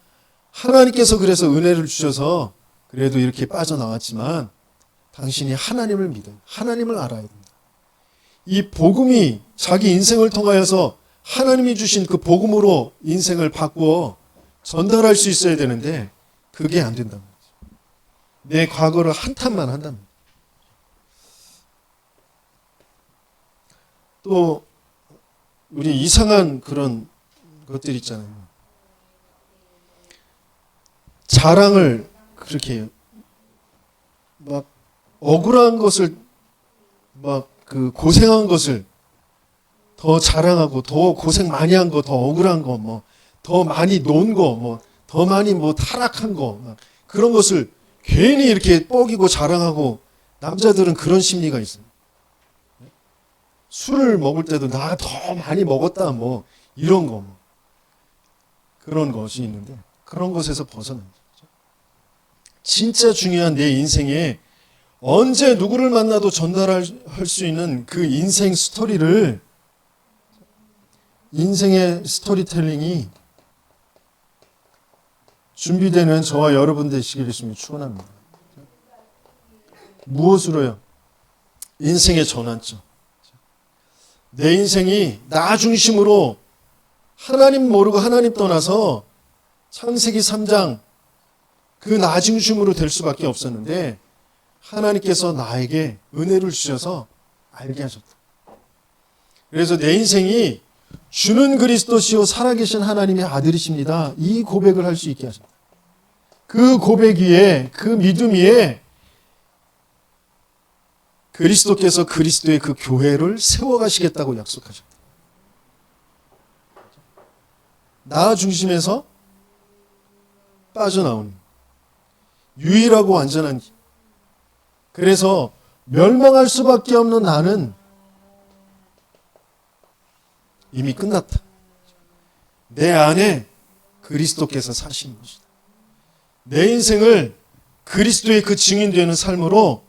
하나님께서 그래서 은혜를 주셔서 그래도 이렇게 빠져나왔지만 당신이 하나님을 믿어요. 하나님을 알아야 된다. 이 복음이 자기 인생을 통하여서 하나님이 주신 그 복음으로 인생을 바꾸어 전달할 수 있어야 되는데 그게 안 된다는 거죠. 내 과거를 한탄만 한다는 거죠. 또 우리 이상한 그런 것들 있잖아요. 자랑을 그렇게 막 억울한 것을 막 그 고생한 것을 더 자랑하고 더 고생 많이 한 거, 더 억울한 거, 뭐 더 많이 논 거, 뭐 더 많이 뭐 타락한 거, 막 그런 것을 괜히 이렇게 뻐기고 자랑하고 남자들은 그런 심리가 있어요. 술을 먹을 때도 나 더 많이 먹었다, 뭐 이런 거, 뭐 그런 것이 있는데 그런 것에서 벗어나죠. 진짜 중요한 내 인생에 언제 누구를 만나도 전달할 수 있는 그 인생 스토리를, 인생의 스토리텔링이 준비되는 저와 여러분 되시기를 축원합니다. 무엇으로요? 인생의 전환점. 내 인생이 나 중심으로 하나님 모르고 하나님 떠나서 창세기 3장 그 나 중심으로 될 수밖에 없었는데 하나님께서 나에게 은혜를 주셔서 알게 하셨다. 그래서 내 인생이 주는 그리스도시요 살아계신 하나님의 아들이십니다. 이 고백을 할 수 있게 하셨다. 그 고백 위에, 그 믿음 위에 그리스도께서 그리스도의 그 교회를 세워가시겠다고 약속하셨다. 나 중심에서 빠져나오는 유일하고 완전한 길. 그래서 멸망할 수밖에 없는 나는 이미 끝났다. 내 안에 그리스도께서 사시는 것이다. 내 인생을 그리스도의 그 증인되는 삶으로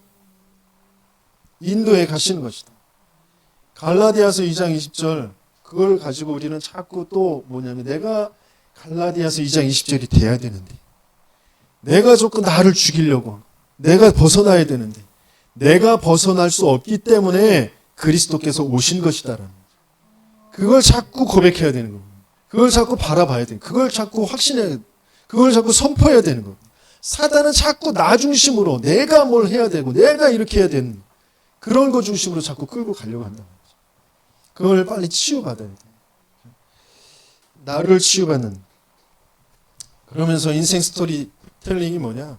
인도해 가시는 것이다. 갈라디아서 2장 20절 그걸 가지고 우리는 자꾸 또 뭐냐면 내가 갈라디아서 2장 20절이 돼야 되는데 내가 자꾸 나를 죽이려고 내가 벗어나야 되는데 내가 벗어날 수 없기 때문에 그리스도께서 오신 것이다라는 거죠. 그걸 자꾸 고백해야 되는 겁니다. 그걸 자꾸 바라봐야 돼요. 그걸 자꾸 확신해야 돼요. 그걸 자꾸 선포해야 되는 겁니다. 사단은 자꾸 나 중심으로 내가 뭘 해야 되고 내가 이렇게 해야 되는 그런 거 중심으로 자꾸 끌고 가려고 한다는 거죠. 그걸 빨리 치유받아야 돼요. 나를 치유받는. 그러면서 인생 스토리텔링이 뭐냐?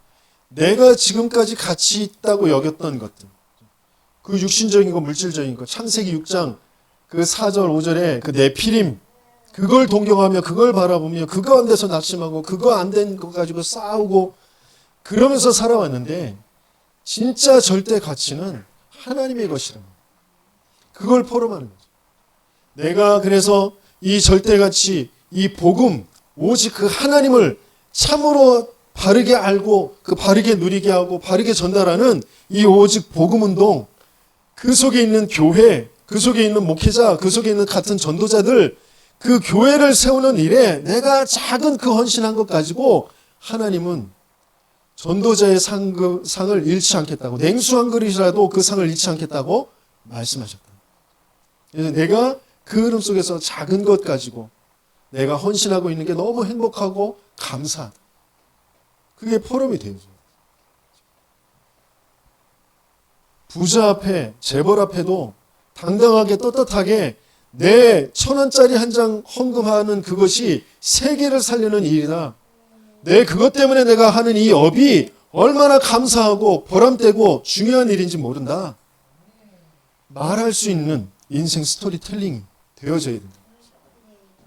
내가 지금까지 가치 있다고 여겼던 것들. 그 육신적인 거, 물질적인 거. 창세기 6장 그 4절, 5절에 그 네피림. 그걸 동경하며 그걸 바라보며 그거 안 돼서 낙심하고 그거 안 된 거 가지고 싸우고 그러면서 살아왔는데 진짜 절대 가치는 하나님의 것이라는 거예요. 그걸 포럼하는 거죠. 내가 그래서 이 절대 가치, 이 복음, 오직 그 하나님을 참으로 바르게 알고 그 바르게 누리게 하고 바르게 전달하는 이 오직 복음 운동, 그 속에 있는 교회, 그 속에 있는 목회자, 그 속에 있는 같은 전도자들, 그 교회를 세우는 일에 내가 작은 그 헌신한 것 가지고 하나님은 전도자의 상을 잃지 않겠다고, 냉수 한 그릇이라도 그 상을 잃지 않겠다고 말씀하셨다. 그래서 내가 그 흐름 속에서 작은 것 가지고 내가 헌신하고 있는 게 너무 행복하고 감사하다. 그게 포럼이 되죠. 부자 앞에, 재벌 앞에도 당당하게 떳떳하게 내 1,000원짜리 한 장 헌금하는 그것이 세계를 살리는 일이다. 내 그것 때문에 내가 하는 이 업이 얼마나 감사하고 보람되고 중요한 일인지 모른다. 말할 수 있는 인생 스토리텔링이 되어져야 된다.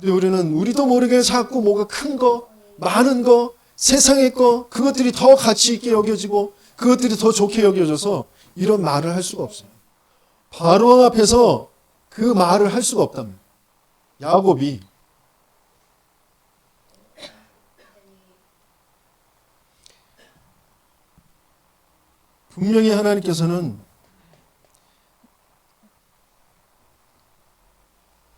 근데 우리도 모르게 자꾸 뭐가 큰 거, 많은 거, 세상의 거, 그것들이 더 가치 있게 여겨지고 그것들이 더 좋게 여겨져서 이런 말을 할 수가 없어요. 바로왕 앞에서 그 말을 할 수가 없답니다. 야곱이 분명히 하나님께서는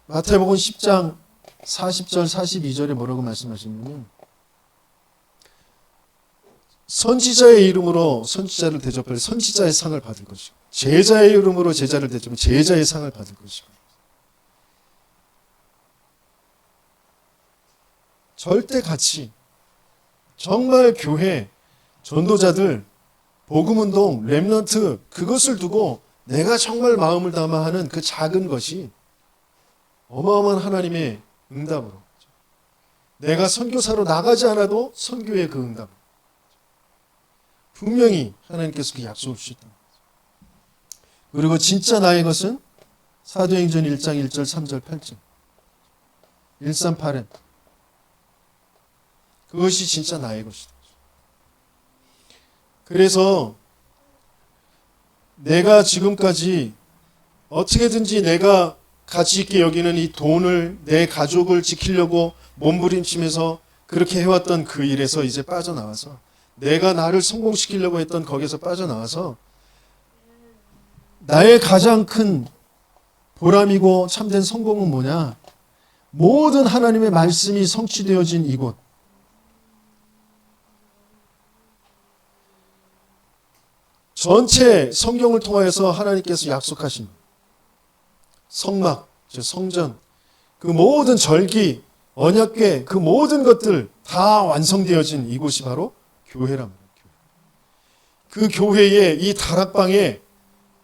마태복음 10장 40절 42절에 뭐라고 말씀하시냐면 선지자의 이름으로 선지자를 대접할 선지자의 상을 받을 것이고 제자의 이름으로 제자를 대접하면 제자의 상을 받을 것이고 절대 가치, 정말 교회, 전도자들, 복음운동, 렘넌트 그것을 두고 내가 정말 마음을 담아 하는 그 작은 것이 어마어마한 하나님의 응답으로, 내가 선교사로 나가지 않아도 선교의 그 응답, 분명히 하나님께서 그 약속을 주셨다. 그리고 진짜 나의 것은 사도행전 1장 1절 3절 8절 138엔 그것이 진짜 나의 것이다. 그래서 내가 지금까지 어떻게든지 내가 가치 있게 여기는 이 돈을, 내 가족을 지키려고 몸부림치면서 그렇게 해왔던 그 일에서 이제 빠져나와서, 내가 나를 성공시키려고 했던 거기에서 빠져나와서 나의 가장 큰 보람이고 참된 성공은 뭐냐? 모든 하나님의 말씀이 성취되어진 이곳, 전체 성경을 통하여서 하나님께서 약속하신 성막, 즉 성전, 그 모든 절기, 언약궤, 그 모든 것들 다 완성되어진 이곳이 바로 교회랍니다. 그 교회에, 이 다락방에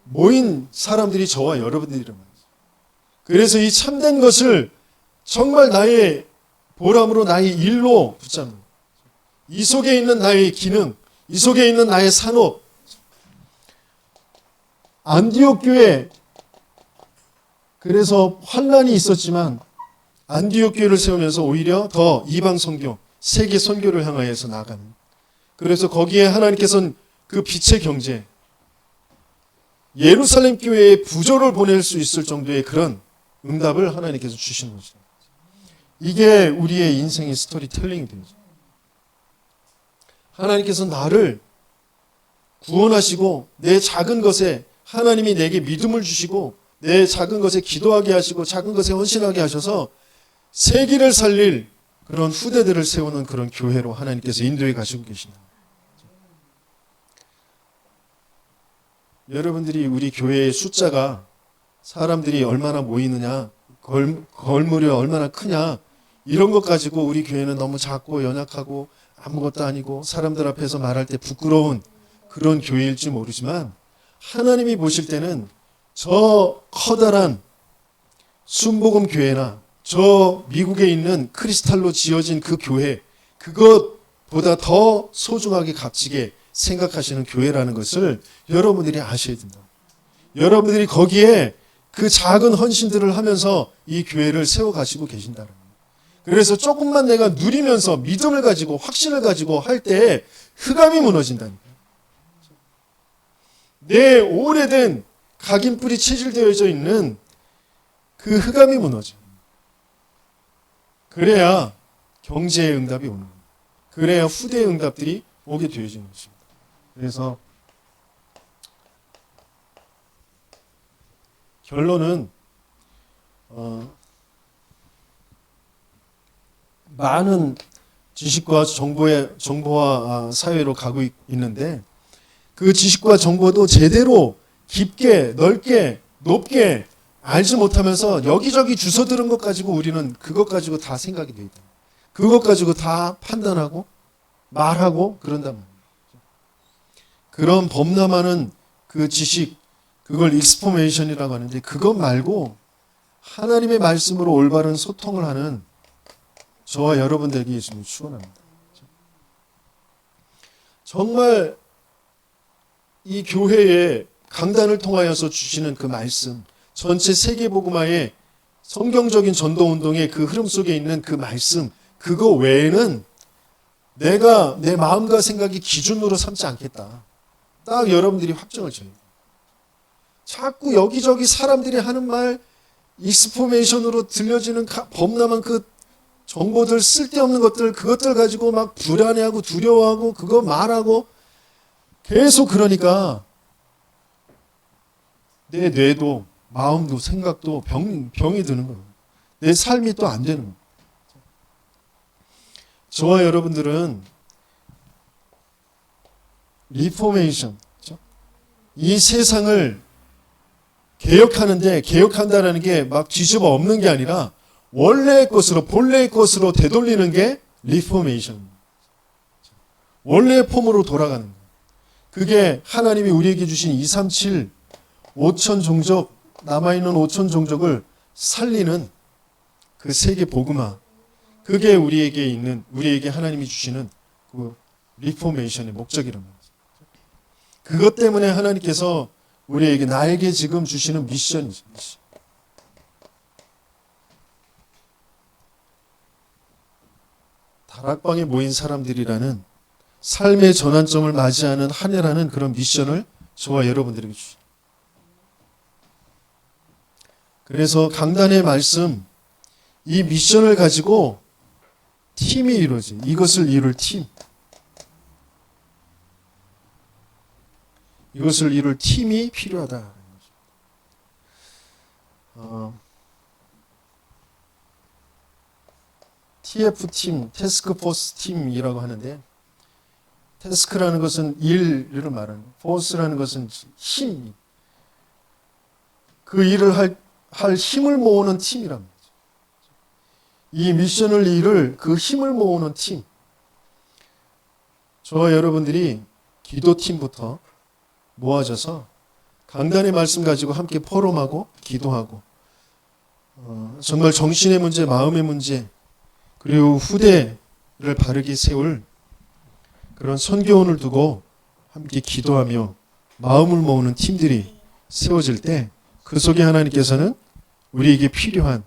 모인 사람들이 저와 여러분들이란 말이죠. 그래서 이 참된 것을 정말 나의 보람으로, 나의 일로 붙잡는, 이 속에 있는 나의 기능, 이 속에 있는 나의 산업, 안디옥 교회, 그래서 환란이 있었지만 안디옥 교회를 세우면서 오히려 더 이방 선교, 세계 선교를 향하여서 나가는, 그래서 거기에 하나님께서는 그 빛의 경제, 예루살렘 교회에 부조를 보낼 수 있을 정도의 그런 응답을 하나님께서 주시는 거죠. 이게 우리의 인생의 스토리텔링이 되죠. 하나님께서 나를 구원하시고 내 작은 것에 하나님이 내게 믿음을 주시고 내 작은 것에 기도하게 하시고 작은 것에 헌신하게 하셔서 세기를 살릴 그런 후대들을 세우는 그런 교회로 하나님께서 인도해 가시고 계십니다. 여러분들이 우리 교회의 숫자가, 사람들이 얼마나 모이느냐, 걸물이 얼마나 크냐, 이런 것 가지고 우리 교회는 너무 작고 연약하고 아무것도 아니고 사람들 앞에서 말할 때 부끄러운 그런 교회일지 모르지만, 하나님이 보실 때는 저 커다란 순복음 교회나 저 미국에 있는 크리스탈로 지어진 그 교회, 그것보다 더 소중하게 값지게 생각하시는 교회라는 것을 여러분들이 아셔야 된다. 여러분들이 거기에 그 작은 헌신들을 하면서 이 교회를 세워가시고 계신다는 거예요. 그래서 조금만 내가 누리면서 믿음을 가지고 확신을 가지고 할 때 흑암이 무너진다니까. 내 오래된 각인뿔이 체질되어져 있는 그 흑암이 무너져. 그래야 경제의 응답이 오는 거예요. 그래야 후대의 응답들이 오게 되어지는 것입니다. 그래서 결론은 많은 지식과 정보와 사회로 가고 있는데, 그 지식과 정보도 제대로 깊게, 넓게, 높게 알지 못하면서 여기저기 주워 들은 것 가지고 우리는 그것 가지고 다 생각이 돼 있다. 그것 가지고 다 판단하고 말하고 그런단 말이에요. 그런 범람하는 그 지식, 그걸 익스포메이션이라고 하는데, 그것 말고 하나님의 말씀으로 올바른 소통을 하는 저와 여러분들에게 예수님을 축원합니다. 정말 이 교회에 강단을 통하여서 주시는 그 말씀, 전체 세계복음화의 성경적인 전도운동의 그 흐름 속에 있는 그 말씀, 그거 외에는 내가 내 마음과 생각이 기준으로 삼지 않겠다. 딱 여러분들이 확정을 줘야 돼요. 자꾸 여기저기 사람들이 하는 말, 익스포메이션으로 들려지는 범람한 그 정보들, 쓸데없는 것들, 그것들 가지고 막 불안해하고 두려워하고 그거 말하고 계속, 그러니까 내 뇌도 마음도 생각도 병이 드는 거예요. 내 삶이 또 안 되는 거예요. 저와 여러분들은 리포메이션, 이 세상을 개혁하는데, 개혁한다는 게 막 뒤집어 엎는 게 아니라 원래의 것으로, 본래의 것으로 되돌리는 게 리포메이션. 원래의 폼으로 돌아가는 거예요. 그게 하나님이 우리에게 주신 237 5천 종족, 남아있는 5천 종족을 살리는 그 세계 복음화. 그게 우리에게 하나님이 주시는 그 리포메이션의 목적이란 말이죠. 그것 때문에 하나님께서 우리에게, 나에게 지금 주시는 미션이죠. 다락방에 모인 사람들이라는 삶의 전환점을 맞이하는 한 해라는 그런 미션을 저와 여러분들에게 주십니다. 그래서 강단의 말씀, 이 미션을 가지고 팀이 이루어지, 이것을 이룰 팀. 이것을 이룰 팀이 필요하다. TF팀, 태스크포스 팀이라고 하는데, 태스크라는 것은 일을 말하는, 포스라는 것은 힘. 그 일을 할 힘을 모으는 팀이란 말이죠. 이 미션을 이룰 그 힘을 모으는 팀. 저와 여러분들이 기도팀부터 모아져서 강단의 말씀 가지고 함께 포럼하고 기도하고, 정말 정신의 문제, 마음의 문제, 그리고 후대를 바르게 세울 그런 선교원을 두고 함께 기도하며 마음을 모으는 팀들이 세워질 때, 그 속에 하나님께서는 우리에게 필요한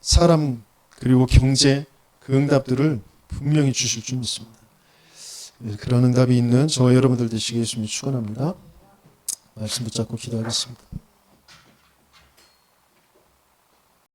사람 그리고 경제, 그 응답들을 분명히 주실 줄 믿습니다. 그런 응답이 있는 저와 여러분들 되시길 예수님이 축원합니다. 말씀 붙잡고 기도하겠습니다.